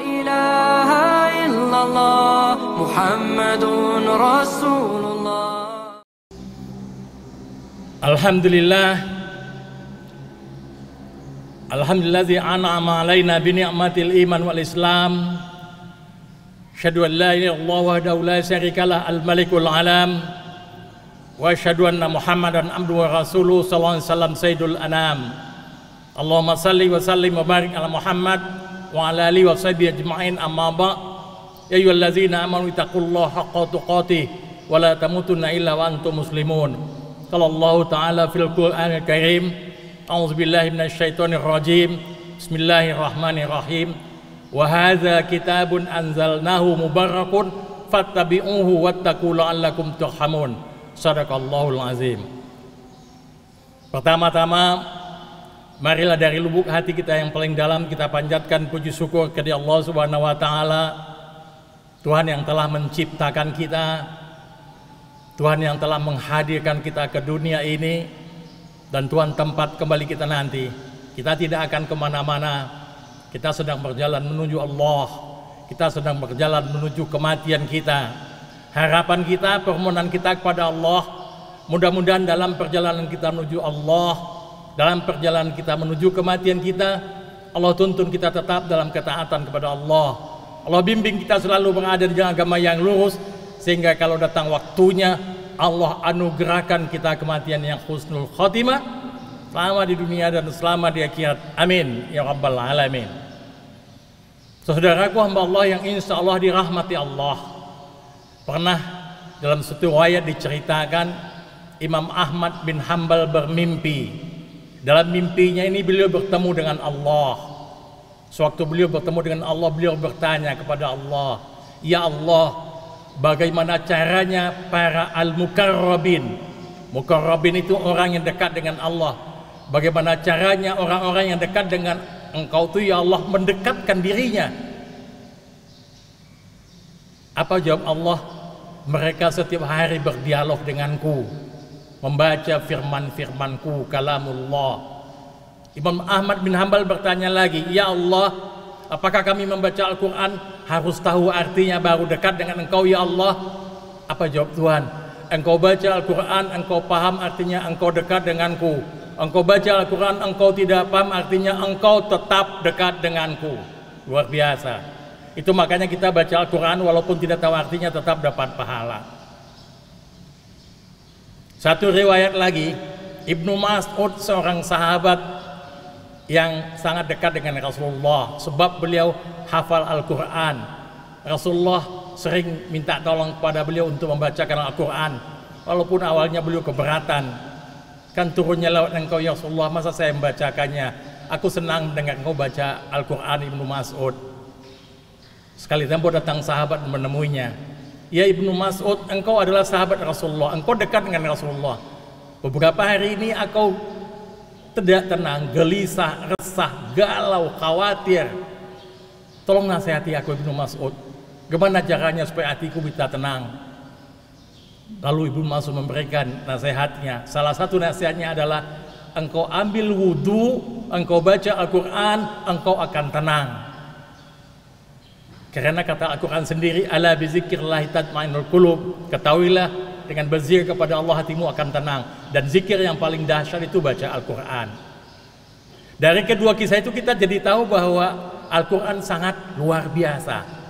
إله إلا الله محمد رسول الله. Alhamdulillazi an'ama alaina bi ni'matil iman wal islam. Asyhadu an la ilaha illallah wahdahu la syarikalah al-malikul alam. Wa asyhadu anna Muhammadan abduhu wa rasuluhu sallallahu alaihi wasallam sayyidul anam. Allahumma salli wa sallim wa barik ala Muhammad wa ala alihi wa sahbihi ajma'in, amma ba'. Ya ayyuhallazina amanu taqullaha haqqa tuqatih wa la tamutunna illa wa antum muslimun. Qala Allah ta'ala fil Qur'anil Karim, a'udzubillahi minasyaitonir rajim. Bismillahirrahmanirrahim. Wa hadza kitabun anzalnahu mubarakun fattabi'uhu wattaqu la'allakum turhamun. Shadaqallahul azim. Pertama-tama, marilah dari lubuk hati kita yang paling dalam kita panjatkan puji syukur kepada Allah Subhanahu wa taala, Tuhan yang telah menciptakan kita, Tuhan yang telah menghadirkan kita ke dunia ini, dan Tuhan tempat kembali kita nanti. Kita tidak akan kemana-mana, kita sedang berjalan menuju Allah, kita sedang berjalan menuju kematian kita. Harapan kita, permohonan kita kepada Allah, mudah-mudahan dalam perjalanan kita menuju Allah, dalam perjalanan kita menuju kematian kita, Allah tuntun kita tetap dalam ketaatan kepada Allah. Allah bimbing kita selalu berada di jalan agama yang lurus, sehingga kalau datang waktunya Allah anugerahkan kita kematian yang husnul khotimah, selama di dunia dan selama di akhirat. Amin ya rabbal alamin. Saudaraku hamba Allah yang insya Allah dirahmati Allah, pernah dalam satu riwayat diceritakan Imam Ahmad bin Hanbal bermimpi. Dalam mimpinya ini beliau bertemu dengan Allah. Sewaktu beliau bertemu dengan Allah, beliau bertanya kepada Allah, "Ya Allah, bagaimana caranya para al-mukarrabin?" Mukarrabin itu orang yang dekat dengan Allah. Bagaimana caranya orang-orang yang dekat dengan Engkau itu ya Allah mendekatkan dirinya? Apa jawab Allah? Mereka setiap hari berdialog denganku, membaca firman-firmanku, kalamullah. Imam Ahmad bin Hanbal bertanya lagi, "Ya Allah, apakah kami membaca Al-Quran harus tahu artinya baru dekat dengan Engkau ya Allah?" Apa jawab Tuhan? Engkau baca Al-Quran, engkau paham artinya engkau dekat denganku. Engkau baca Al-Quran, engkau tidak paham artinya engkau tetap dekat denganku. Luar biasa. Itu makanya kita baca Al-Quran walaupun tidak tahu artinya tetap dapat pahala. Satu riwayat lagi, Ibnu Mas'ud seorang sahabat yang sangat dekat dengan Rasulullah, sebab beliau hafal Al-Quran. Rasulullah sering minta tolong kepada beliau untuk membacakan Al-Quran, walaupun awalnya beliau keberatan. Kan turunnya lewat engkau ya Rasulullah, masa saya membacakannya? Aku senang dengan engkau baca Al-Quran. Ibnu Mas'ud sekali tempo datang sahabat menemuinya. "Ya Ibnu Mas'ud, engkau adalah sahabat Rasulullah, engkau dekat dengan Rasulullah. Beberapa hari ini aku tidak tenang, gelisah, resah, galau, khawatir. Tolong nasihati aku Ibnu Mas'ud. Gimana caranya supaya hatiku bisa tenang?" Lalu Ibnu Mas'ud memberikan nasihatnya. Salah satu nasihatnya adalah, engkau ambil wudu, engkau baca Al-Quran, engkau akan tenang. Karena kata Al-Quran sendiri, "Ala bizikrillahi tatma'innul qulub." Ketahuilah, dengan berzikir kepada Allah hatimu akan tenang. Dan zikir yang paling dahsyat itu baca Al-Quran. Dari kedua kisah itu kita jadi tahu bahwa Al-Quran sangat luar biasa.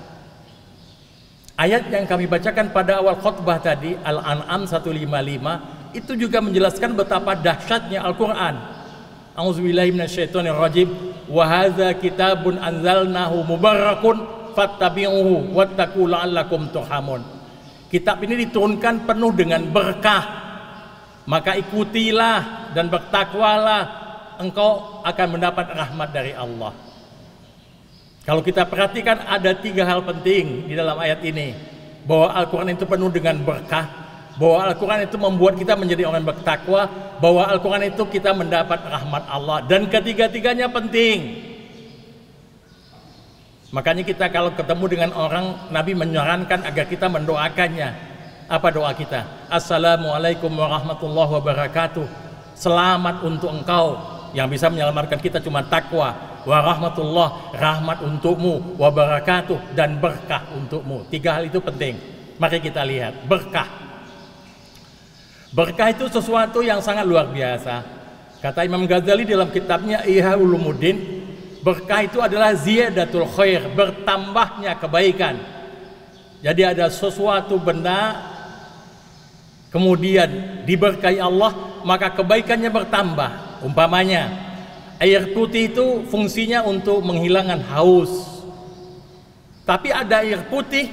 Ayat yang kami bacakan pada awal khutbah tadi, Al-An'am 155, itu juga menjelaskan betapa dahsyatnya Al-Quran. A'udzubillahi minasyaitonirrajim. Wa hadza kitabun anzalnahu mubarakun fattabi'uhu wattaqu la'allakum turhamun. Kitab ini diturunkan penuh dengan berkah, maka ikutilah dan bertakwalah, engkau akan mendapat rahmat dari Allah. Kalau kita perhatikan ada 3 hal penting di dalam ayat ini, bahwa Al-Quran itu penuh dengan berkah, bahwa Al-Quran itu membuat kita menjadi orang bertakwa, bahwa Al-Quran itu kita mendapat rahmat Allah, dan ketiga-tiganya penting. Makanya kita kalau ketemu dengan orang, Nabi menyarankan agar kita mendoakannya. Apa doa kita? Assalamualaikum warahmatullahi wabarakatuh. Selamat untuk engkau. Yang bisa menyelamatkan kita cuma takwa. wa rahmatullah, rahmat untukmu, wa barakatuh, dan berkah untukmu. 3 hal itu penting. Mari kita lihat berkah. Berkah itu sesuatu yang sangat luar biasa. Kata Imam Ghazali dalam kitabnya Ihya Ulumuddin, berkah itu adalah ziyadatul khair, bertambahnya kebaikan. Jadi ada sesuatu benda kemudian diberkahi Allah, maka kebaikannya bertambah. Umpamanya air putih itu fungsinya untuk menghilangkan haus. Tapi ada air putih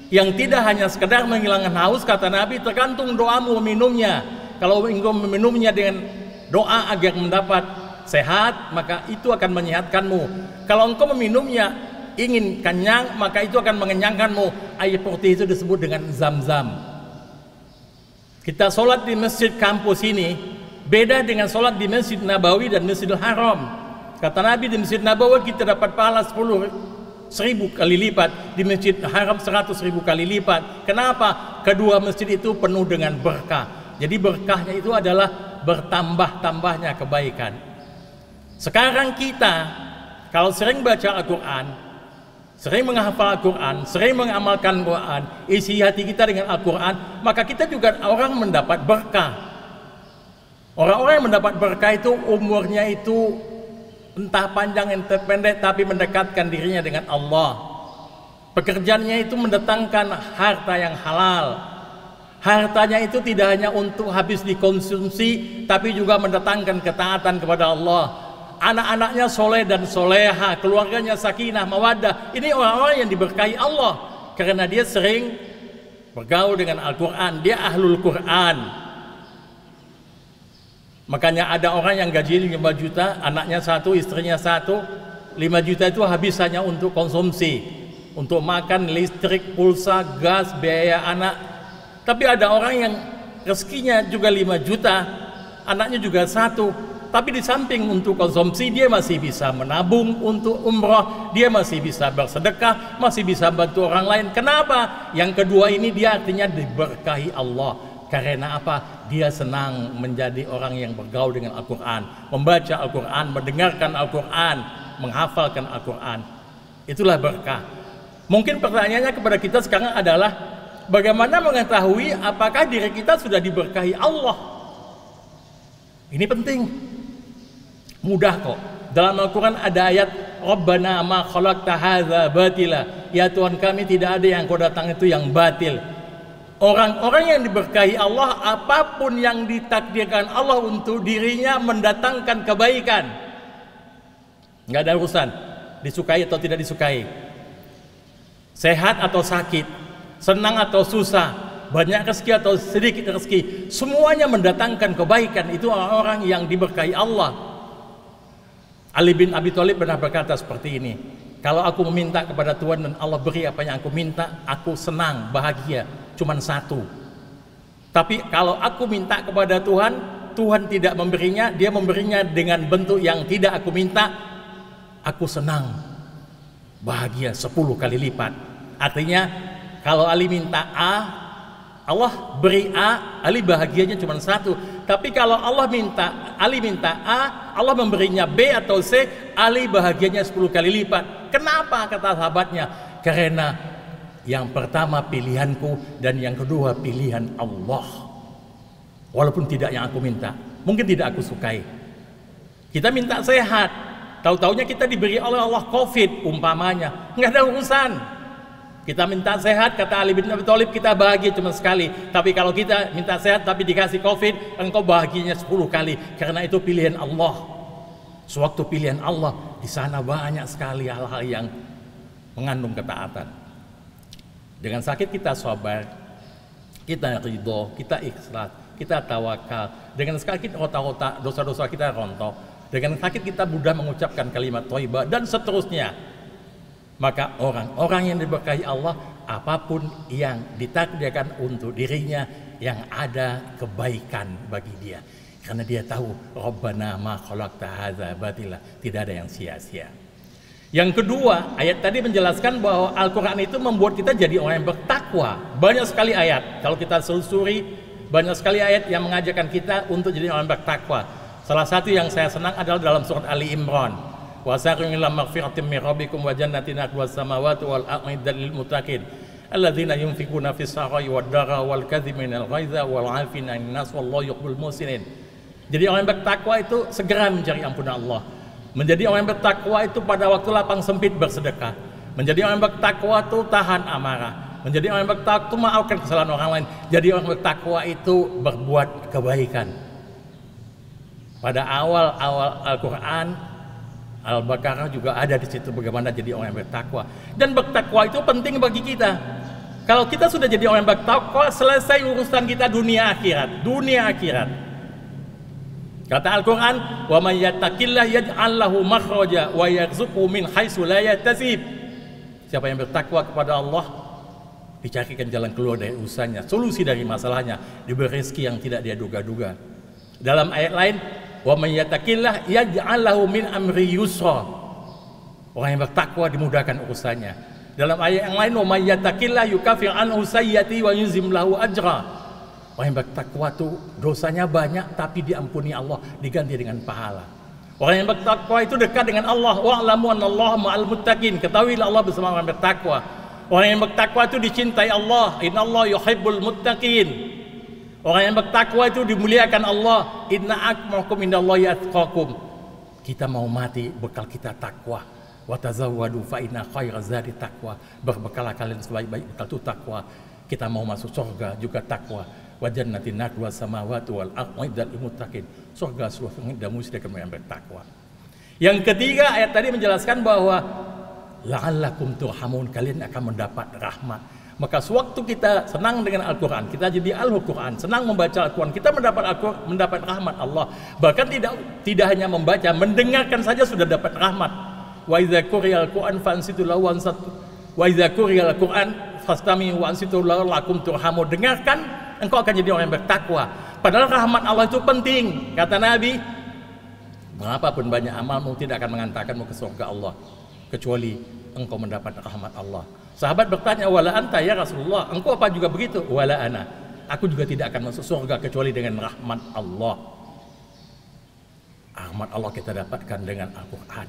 yang tidak hanya sekedar menghilangkan haus, kata Nabi, tergantung doamu meminumnya. Kalau engkau meminumnya dengan doa agar mendapat sehat, maka itu akan menyehatkanmu. Kalau engkau meminumnya ingin kenyang, maka itu akan mengenyangkanmu. Air putih itu disebut dengan zam-zam. Kita sholat di masjid kampus ini beda dengan sholat di Masjid Nabawi dan Masjidil Haram. Kata Nabi, di Masjid Nabawi kita dapat pahala 10.000 kali lipat, di Masjid Haram 100.000 kali lipat. Kenapa? Kedua masjid itu penuh dengan berkah. Jadi berkahnya itu adalah bertambah-tambahnya kebaikan. Sekarang kita kalau sering baca Al-Quran, sering menghafal Al-Quran, sering mengamalkan Al-Quran, isi hati kita dengan Al-Quran, maka kita juga orang mendapat berkah. Orang-orang yang mendapat berkah itu umurnya itu entah panjang entah pendek, tapi mendekatkan dirinya dengan Allah. Pekerjaannya itu mendatangkan harta yang halal. Hartanya itu tidak hanya untuk habis dikonsumsi, tapi juga mendatangkan ketaatan kepada Allah. Anak-anaknya soleh dan soleha, keluarganya sakinah, mawaddah. Ini orang-orang yang diberkahi Allah karena dia sering bergaul dengan Al-Quran, dia ahlul Quran. Makanya ada orang yang gaji 5 juta, anaknya 1, istrinya 1, 5 juta itu habis hanya untuk konsumsi, untuk makan, listrik, pulsa, gas, biaya anak. Tapi ada orang yang rezekinya juga 5 juta, anaknya juga 1, tapi di samping untuk konsumsi dia masih bisa menabung untuk umroh, dia masih bisa bersedekah, masih bisa bantu orang lain. Kenapa? Yang kedua ini dia artinya diberkahi Allah. Karena apa? Dia senang menjadi orang yang bergaul dengan Al-Quran, membaca Al-Quran, mendengarkan Al-Quran, menghafalkan Al-Quran. Itulah berkah. Mungkin pertanyaannya kepada kita sekarang adalah bagaimana mengetahui apakah diri kita sudah diberkahi Allah? Ini penting. Mudah kok. Dalam Al-Quran ada ayat Rabbana ma khalaqta hadza batila. Ya Tuhan kami, tidak ada yang kau datang itu yang batil. Orang-orang yang diberkahi Allah, apapun yang ditakdirkan Allah untuk dirinya mendatangkan kebaikan. Nggak ada urusan disukai atau tidak disukai, sehat atau sakit, senang atau susah, banyak rezeki atau sedikit rezeki, semuanya mendatangkan kebaikan. Itu orang-orang yang diberkahi Allah. Ali bin Abi Thalib pernah berkata seperti ini, kalau aku meminta kepada Tuhan dan Allah beri apa yang aku minta, aku senang, bahagia, cuman 1. Tapi kalau aku minta kepada Tuhan, Tuhan tidak memberinya, dia memberinya dengan bentuk yang tidak aku minta, aku senang, bahagia 10 kali lipat. Artinya kalau Ali minta A, Allah beri A, Ali bahagianya cuma 1. Tapi kalau Ali minta A, Allah memberinya B atau C, Ali bahagianya 10 kali lipat. Kenapa? Kata sahabatnya, karena yang pertama pilihanku dan yang kedua pilihan Allah. Walaupun tidak yang aku minta, mungkin tidak aku sukai. Kita minta sehat, tahu-taunya kita diberi oleh Allah COVID umpamanya, nggak ada urusan. Kita minta sehat, kata Ali bin Abi Thalib, kita bahagia cuma sekali. Tapi kalau kita minta sehat tapi dikasih COVID, engkau bahagianya 10 kali. Karena itu pilihan Allah. Sewaktu pilihan Allah, di sana banyak sekali hal-hal yang mengandung ketaatan. Dengan sakit kita sabar, kita ridho, kita ikhlas, kita tawakal. Dengan sakit otak-otak, dosa-dosa kita rontok. Dengan sakit kita mudah mengucapkan kalimat thayyibah dan seterusnya. Maka orang-orang yang diberkahi Allah, apapun yang ditakdirkan untuk dirinya, yang ada kebaikan bagi dia. Karena dia tahu Rabbana ma khalaqta hadza batila, tidak ada yang sia-sia. Yang kedua, ayat tadi menjelaskan bahwa Al-Quran itu membuat kita jadi orang yang bertakwa. Banyak sekali ayat, kalau kita selusuri, banyak sekali ayat yang mengajarkan kita untuk jadi orang yang bertakwa. Salah satu yang saya senang adalah dalam surat Ali Imran. Wasari'u ila maghfiratin min rabbikum wa jannatin arduha as-samawati wal ardu lil muttaqin alladzina yunfikuna fis sarai wad dara wal kadhimin al ghaiza wal 'afina 'anil nas wallahu yuhibbul muhsinin. Jadi orang yang bertakwa itu segera mencari ampunan Allah. Menjadi orang yang bertakwa itu pada waktu lapang sempit bersedekah. Menjadi orang yang bertakwa itu tahan amarah. Menjadi orang yang bertakwa itu maafkan kesalahan orang lain. Jadi orang bertakwa itu berbuat kebaikan. Pada awal-awal Al-Quran, Al-Baqarah juga ada di situ bagaimana jadi orang yang bertakwa. Dan bertakwa itu penting bagi kita. Kalau kita sudah jadi orang yang bertakwa, selesai urusan kita dunia akhirat. Dunia akhirat. Kata Al-Quran, wa may yattaqillah yaj'al lahu makhraja wa yarzuqhu min haitsu la yahtasib. Siapa yang bertakwa kepada Allah, dicarikan jalan keluar dari urusannya, solusi dari masalahnya, diberi rezeki yang tidak dia duga-duga. Dalam ayat lain, wa may yattaqillah yaj'al lahu min amri yusra. Orang yang bertakwa dimudahkan urusannya. Dalam ayat yang lain, wa may yattaqillah yukaffir anhu sayyi'ati wa yuzim lahu ajra. Orang yang bertakwa itu dosanya banyak tapi diampuni Allah, diganti dengan pahala. Orang yang bertakwa itu dekat dengan Allah. Wa'lamu annallaha ma'al muttaqin. Ketahuilah Allah bersama orang bertakwa. Orang yang bertakwa itu dicintai Allah. Innallaha yuhibbul muttaqin. Orang yang bertakwa itu dimuliakan Allah. Inna akramakum indallahi atqakum. Kita mau mati, bekal kita takwa. Wa tazawwadu fa inna khairaz zadi taqwa. Berbekalah kalian sebaik-baik bekal itu takwa. Kita mau masuk surga juga takwa. Wa jannatin arduha as-samawati wal ardu lil muttaqin. Surga seluruh langit dan bumi disediakan yang bertakwa. Yang ketiga, ayat tadi menjelaskan bahwa la'allakum turhamun, kalian akan mendapat rahmat. Maka sewaktu kita senang dengan Al-Quran, kita jadi Al-Quran, senang membaca Al-Quran, kita mendapat rahmat Allah. Bahkan tidak hanya membaca, mendengarkan saja sudah dapat rahmat. Wa idza quriyal Qur'an fansitu lahu wa idza quriyal Qur'an fastami'u wa ansitu la'allakum turhamun. Dengarkan, engkau akan jadi orang yang bertakwa. Padahal rahmat Allah itu penting. Kata Nabi, berapapun banyak amalmu tidak akan mengantarkanmu ke surga Allah kecuali engkau mendapat rahmat Allah. Sahabat bertanya, wala anta ya Rasulullah, engkau apa juga begitu? Wala ana, aku juga tidak akan masuk surga kecuali dengan rahmat Allah. Rahmat Allah kita dapatkan dengan Al-Quran,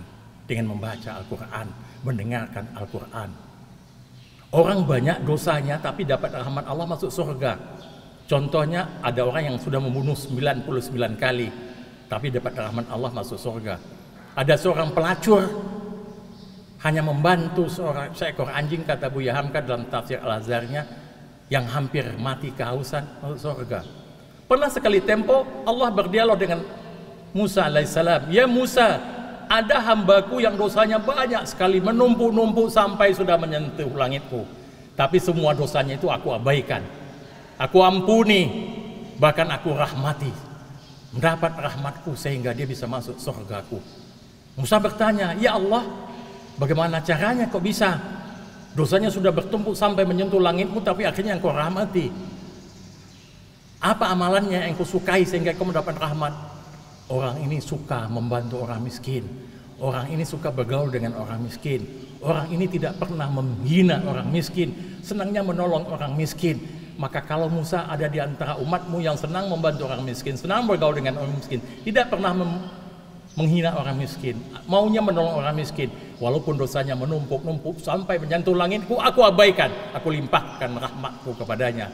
dengan membaca Al-Quran, mendengarkan Al-Quran. Orang banyak dosanya tapi dapat rahmat Allah masuk surga. Contohnya ada orang yang sudah membunuh 99 kali tapi dapat rahmat Allah masuk surga. Ada seorang pelacur hanya membantu seekor anjing, kata Buya Hamka dalam tafsir Al-Azharnya, yang hampir mati kehausan masuk surga. Pernah sekali tempo Allah berdialog dengan Musa alaihissalam. Ya Musa, ada hambaku yang dosanya banyak sekali, menumpuk-numpuk sampai sudah menyentuh langitku. Tapi semua dosanya itu aku abaikan, aku ampuni, bahkan aku rahmati, mendapat rahmatku sehingga dia bisa masuk surgaku. Musa bertanya, ya Allah, bagaimana caranya kok bisa? Dosanya sudah bertumpuk sampai menyentuh langitmu tapi akhirnya engkau rahmati. Apa amalannya yang kau sukai sehingga kau mendapat rahmat? Orang ini suka membantu orang miskin. Orang ini suka bergaul dengan orang miskin. Orang ini tidak pernah menghina orang miskin, senangnya menolong orang miskin. Maka kalau Musa ada di antara umatmu yang senang membantu orang miskin, senang bergaul dengan orang miskin, tidak pernah menghina orang miskin, maunya menolong orang miskin, walaupun dosanya menumpuk-numpuk sampai menyentuh langitku, aku abaikan, aku limpahkan rahmatku kepadanya.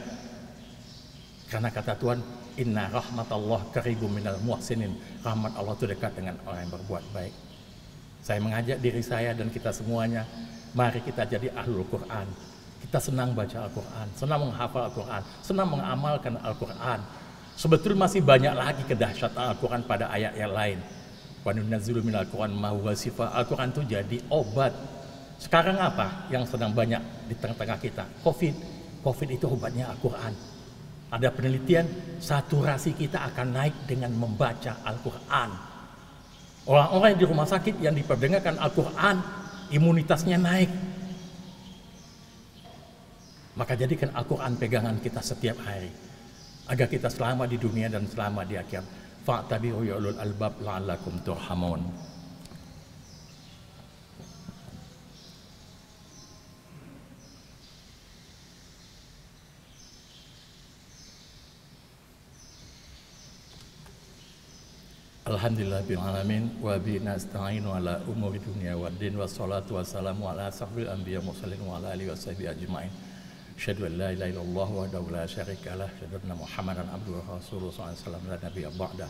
Karena kata Tuhan, inna rahmatallah qaribum minal muhsinin, rahmat Allah itu dekat dengan orang yang berbuat baik. Saya mengajak diri saya dan kita semuanya, mari kita jadi ahlul Quran. Kita senang baca Al-Quran, senang menghafal Al-Quran, senang mengamalkan Al-Quran. Sebetulnya masih banyak lagi kedahsyatan Al-Quran pada ayat yang lain. Wa nunazzilu minal Qur'an ma huwa shifaa. Al-Quran itu jadi obat. Sekarang apa yang sedang banyak di tengah-tengah kita? Covid itu obatnya Al-Quran. Ada penelitian, saturasi kita akan naik dengan membaca Al-Quran. Orang-orang di rumah sakit yang diperdengarkan Al-Quran, imunitasnya naik. Maka jadikan Al-Quran pegangan kita setiap hari, agar kita selamat di dunia dan selamat di akhirat. Fa'tabi'u ya ulul albab la'allakum turhamun. Alhamdulillahirabbil alamin wa bihi nasta'inu ala umuri dunya waddin wassalatu wassalamu ala asyrofil anbiya mursalin wa ala alihi washabihi ajmain. Asyhadu an la ilaha illallah wahdahu la syarika lah, asyhadu anna Muhammadan abduhu wa rasuluhu sallallahu alaihi wasallam la nabiyya ba'da.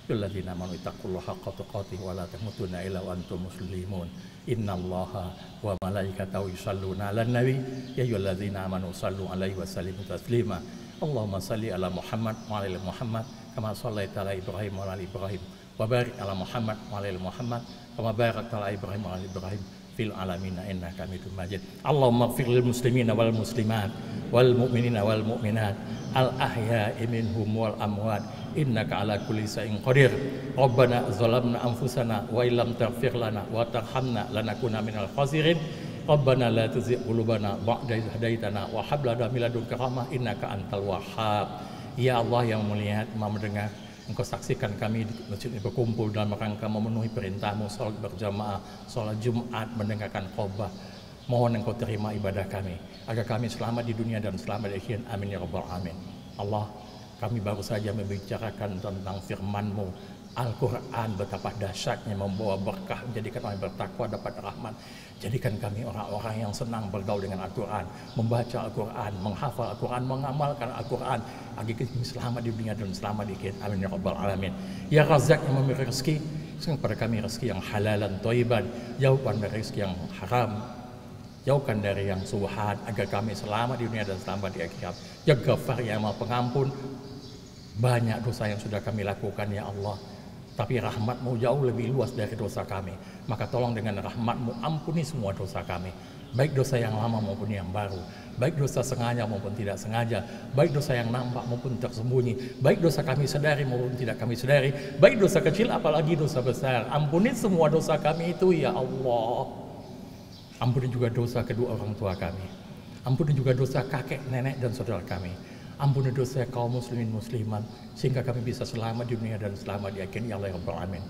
Ya alladzina amanu ittaqullaha haqqa tuqatih wa la tamutunna illa wa antum muslimun. Innallaha wa malaikatahu yusholluna 'alan nabi ya ayyuhalladzina amanu shallu 'alaihi wa sallimu taslima. Allahumma shalli ala Muhammad wa ala ali Muhammad kama shallaita ala Ibrahim wa ala ali Ibrahim wa barik ala Muhammad wa ala ali Muhammad kama barakta ala Ibrahim wa ala ali Ibrahim fil alamin innaka Hamidum Majid. Allahumma ighfir lil muslimina wal muslimat wal mu'minina wal mu'minat al ahya'i minhum wal amwat innaka ala kulli shay'in qadir. Rabbana zalamna anfusana wa illam taghfir lana wa tarhamna lanakuna minal khasirin. Rabbana la tuzigh qulubana ba'da idh hadaitana wa hab lana min ladunka rahmah innaka antal wahhab. Ya Allah yang mulia, Maha mendengar, Engkau saksikan kami di masjid ini berkumpul dalam rangka memenuhi perintahmu, salat berjamaah, salat Jumat, mendengarkan khotbah. Mohon Engkau terima ibadah kami, agar kami selamat di dunia dan selamat di akhirat. Amin ya rabbal alamin. Allah, kami baru saja membicarakan tentang firman-Mu, Al-Quran, betapa dahsyatnya membawa berkah, menjadikan orang bertakwa dapat rahmat. Jadikan kami orang-orang yang senang bergaul dengan Al-Quran, membaca Al-Quran, menghafal Al-Quran, mengamalkan Al-Quran, agar kami selamat di dunia dan selamat di akhirat. Amin ya rabbal alamin. Ya Razak yang memberi rezeki, berikan pada kami rezeki yang halalan thayyiban, jauhkan dari rezeki yang haram, jauhkan dari yang subhat, agar kami selamat di dunia dan selamat di akhirat. Ya Ghafar yang Maha Pengampun, banyak dosa yang sudah kami lakukan ya Allah, tapi rahmat-Mu jauh lebih luas dari dosa kami. Maka tolong dengan rahmat-Mu ampuni semua dosa kami, baik dosa yang lama maupun yang baru, baik dosa sengaja maupun tidak sengaja, baik dosa yang nampak maupun tersembunyi, baik dosa kami sadari maupun tidak kami sadari, baik dosa kecil apalagi dosa besar. Ampuni semua dosa kami itu ya Allah. Ampuni juga dosa kedua orang tua kami, ampuni juga dosa kakek, nenek dan saudara kami. Ampuni dosa kaum muslimin muslimat, sehingga kami bisa selamat di dunia dan selamat di akhirat ya Allah ya rabbal alamin.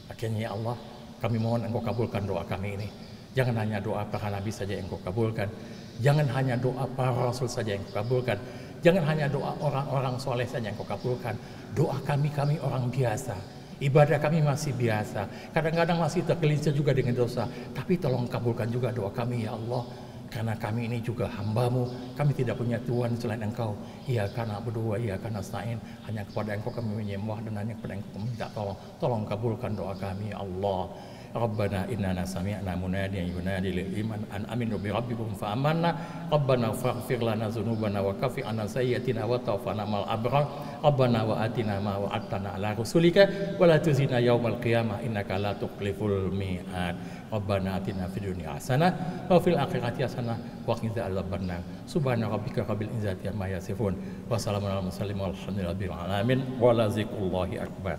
Akhirnya ya Allah, kami mohon Engkau kabulkan doa kami ini. Jangan hanya doa para nabi saja yang Engkau kabulkan, jangan hanya doa para rasul saja yang Engkau kabulkan, jangan hanya doa orang-orang soleh saja yang Engkau kabulkan. Doa kami orang biasa, ibadah kami masih biasa, kadang-kadang masih tergelincir juga dengan dosa, tapi tolong kabulkan juga doa kami ya Allah. Karena kami ini juga hamba-Mu, kami tidak punya Tuhan selain Engkau. Iya karena berdua, iya karena nasta'in, hanya kepada Engkau kami menyembah dan hanya kepada Engkau kami minta tolong. Tolong kabulkan doa kami ya Allah. Rabbana innana sami'na munadiyan yunadi lil iman an aminu bi rabbikum fa amanna. Rabbana faghfir lana dzunubana wa kaffir 'anna sayyi'atina wa tawaffana ma'al abrar. Rabbana wa atina ma wa'adtana 'ala rusulika wa la tuzina yaumal qiyamah innaka la tukhliful mi'ad. Rabbana atina fid dunya hasanah wa fil akhirati hasanah wa qina adzabannar. Subhana rabbika rabbil izzati amma yasifun. Wassalamu ala mursalin walhamdulillahi rabbil alamin. Wa la zikrullahi akbar.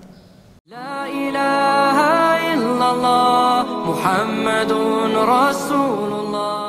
La ilaha illallah Muhammadun Rasulullah.